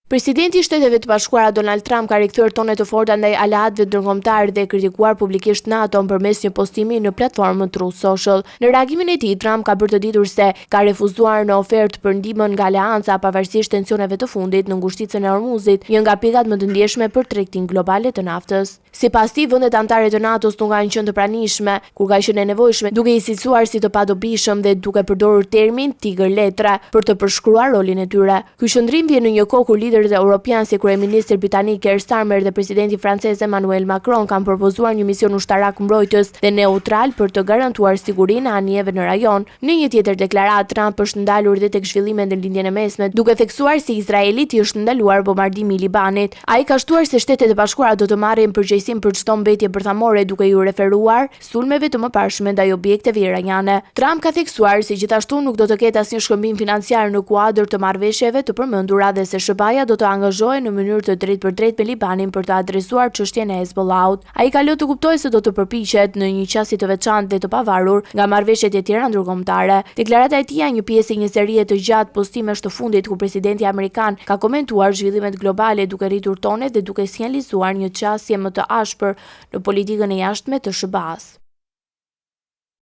Presidenti i Shteteve të Bashkuara Donald Trump ka rikthyer tone të forta ndaj aleatëve ndërkombëtar dhe kritikuar publikisht NATO-n përmes një postimi në platformën Truth Social. Në reagimin e tij, Trump ka bërë të ditur se ka refuzuar në ofertë për ndihmën nga aleanca pavarësisht tensioneve të fundit në ngushticën e Hormuzit, një nga pikat më të ndjeshme për tregtinë globale të naftës. Sipas tij, vendet anëtare të NATO-s nuk kanë qenë të pranishme kur ka qenë e nevojshme, duke i cilësuar si të padobishëm dhe duke përdorur termin tigër letra për të përshkruar rolin e tyre. Ky qëndrim vjen në një kohë kur liderët europian si kryeministri britanik Keir Starmer dhe presidenti francez Emmanuel Macron kanë propozuar një mision ushtarak mbrojtës dhe neutral për të garantuar sigurinë e anijeve në rajon. Në një tjetër deklaratë, Trump është ndalur dhe tek zhvillimet në lindjen e mesme, duke theksuar se Izraelit i është ndaluar bombardimi i Libanit. Ai ka shtuar se Shtetet e Bashkuara do të marrin përgjegjësinë për çdo mbetje bërthamore, duke ju referuar sulmeve të mëparshme ndaj objekteve iraniane. Trump ka theksuar se gjithashtu nuk do të ketë asnjë shkëmbim financiar në kuadër të marrëveshjeve të përmendura dhe se SBA-ja do të angazhohej në mënyrë të drejtpërdrejtë me Libanin për të adresuar çështjen e Hezbollahut. Ai ka lënë të kuptojë se do të përpiqet në një qasje të veçantë dhe të pavarur nga marrëveshjet e tjera ndërkombëtare. Deklarata e tij janë një pjesë e një serie të gjatë postimesh të fundit ku presidenti amerikan ka komentuar zhvillimet globale duke rritur tonet dhe duke sinjalizuar një qasje më të ashpër në politikën e jashtme të SBA-s.